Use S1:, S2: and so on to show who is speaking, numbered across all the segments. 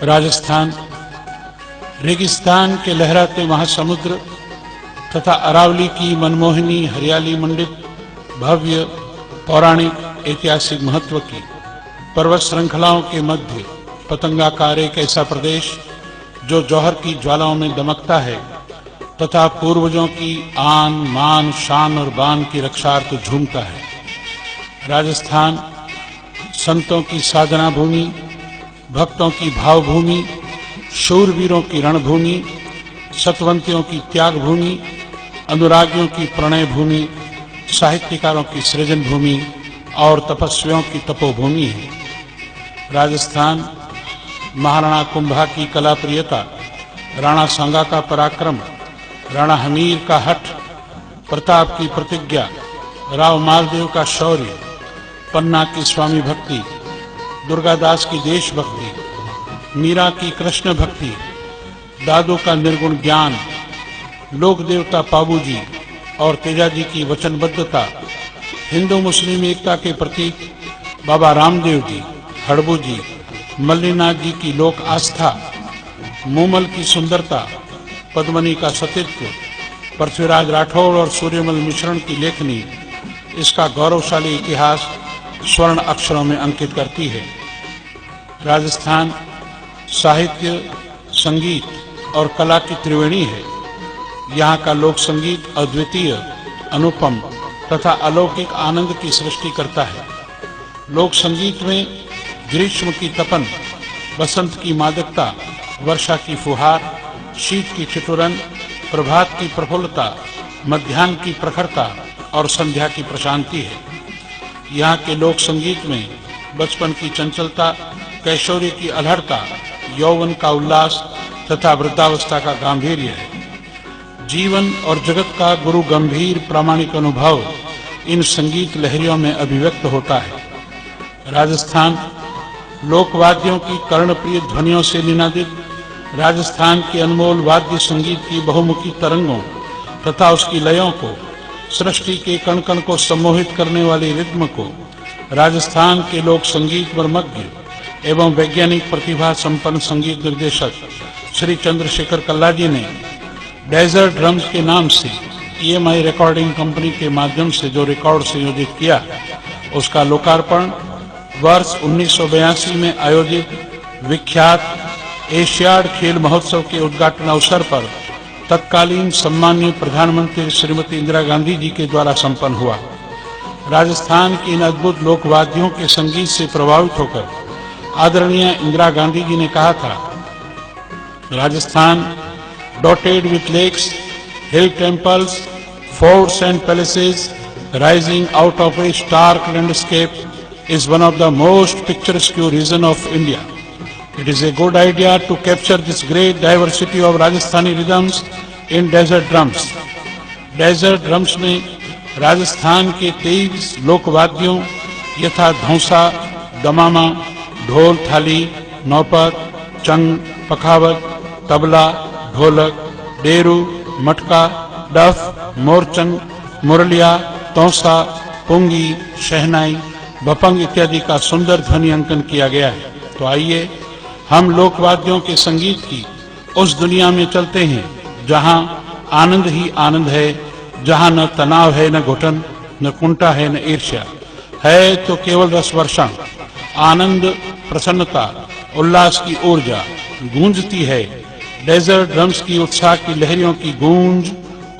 S1: राजस्थान रेगिस्तान के लहराते महासमुद्र तथा अरावली की मनमोहिनी हरियाली मंडित भव्य पौराणिक ऐतिहासिक महत्व की पर्वत श्रृंखलाओं के मध्य पतंगाकार एक ऐसा प्रदेश जो जौहर की ज्वालाओं में दमकता है तथा पूर्वजों की आन मान शान और बान की रक्षार्थ झूमता है। राजस्थान संतों की साधना भूमि, भक्तों की भावभूमि, शूरवीरों की रणभूमि, सतवंतियों की त्याग भूमि, अनुरागियों की प्रणय भूमि, साहित्यकारों की सृजन भूमि और तपस्वियों की तपोभूमि है। राजस्थान महाराणा कुंभा की कला प्रियता, राणा सांगा का पराक्रम, राणा हमीर का हठ, प्रताप की प्रतिज्ञा, राव मालदेव का शौर्य, पन्ना की स्वामी भक्ति, दुर्गादास की देशभक्ति, मीरा की कृष्ण भक्ति, दादू का निर्गुण ज्ञान, लोक देवता पाबूजी और तेजाजी की वचनबद्धता, हिंदू मुस्लिम एकता के प्रतीक बाबा रामदेव जी, हड़बू जी, मल्लीनाथ जी की लोक आस्था, मूमल की सुंदरता, पद्मनी का सतीत्व, पृथ्वीराज राठौड़ और सूर्यमल मिश्रण की लेखनी इसका गौरवशाली इतिहास स्वर्ण अक्षरों में अंकित करती है। राजस्थान साहित्य, संगीत और कला की त्रिवेणी है। यहाँ का लोक संगीत अद्वितीय, अनुपम तथा अलौकिक आनंद की सृष्टि करता है। लोक संगीत में ग्रीष्म की तपन, बसंत की मादकता, वर्षा की फुहार, शीत की ठिठुरन, प्रभात की प्रफुल्लता, मध्याह्न की प्रखरता और संध्या की प्रशांति है। यहाँ के लोक संगीत में बचपन की चंचलता, कैशोरी की अलहड़ता, यौवन का उल्लास तथा वृद्धावस्था का गांधीर्य है। जीवन और जगत का गुरु गंभीर प्रामाणिक अनुभव इन संगीत लहरियों में अभिव्यक्त होता है। राजस्थान लोकवाद्यों की कर्णप्रिय ध्वनियों से निनादित, राजस्थान के अनमोल वाद्य संगीत की बहुमुखी तरंगों तथा उसकी लयों को, सृष्टि के कण कण को सम्मोहित करने वाली रिद्म को राजस्थान के लोक संगीत मर्मज्ञ एवं वैज्ञानिक प्रतिभा संपन्न संगीत निर्देशक श्री चंद्रशेखर कल्लाजी ने डेजर्ट ड्रम्स के नाम से EMI रिकॉर्डिंग कंपनी के माध्यम से जो रिकॉर्ड संयोजित किया, उसका लोकार्पण वर्ष 1982 में आयोजित विख्यात एशियाड खेल महोत्सव के उद्घाटन अवसर पर तत्कालीन सम्माननीय प्रधानमंत्री श्रीमती इंदिरा गांधी जी के द्वारा संपन्न हुआ। राजस्थान के इन अद्भुत लोकवाद्यों के संगीत से प्रभावित होकर आदरणीय इंदिरा गांधी जी ने कहा था, Rajasthan dotted with lakes, hill temples, forts and palaces rising out of a stark landscape is one of the most picturesque region of India. It is a good idea to capture this great diversity of Rajasthani rhythms in desert drums. Desert drums में राजस्थान के 23 लोकवाद्यों यथा धौंसा, दमामा, ढोल थाली, नौपर, चंग, पखावत, तबला, ढोलक, डेरू, मटका, डफ, मोरचंग, मुरलिया, तौसा, पुंगी, शहनाई, भपंग इत्यादि का सुंदर ध्वनि अंकन किया गया है। तो आइए हम लोकवाद्यों के संगीत की उस दुनिया में चलते हैं जहां आनंद ही आनंद है, जहां न तनाव है, न घुटन, न कुंठा है, न ईर्ष्या है, तो केवल रस वर्षा, आनंद, प्रसन्नता, उल्लास की ऊर्जा गूंजती है। डेजर्ट ड्रम्स की उत्साह की लहरियों की गूंज,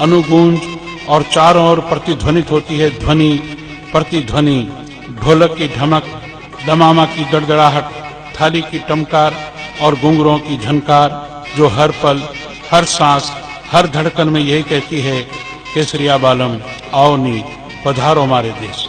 S1: अनुगूंज और चारों ओर प्रतिध्वनित होती है ध्वनि प्रतिध्वनि, ढोलक की ढमक, दमामा की गड़गड़ाहट, थाली की टमकार और घुंघरों की झनकार, जो हर पल, हर सांस, हर धड़कन में यही कहती है, केसरिया बालम आओ नी पधारो हमारे देश।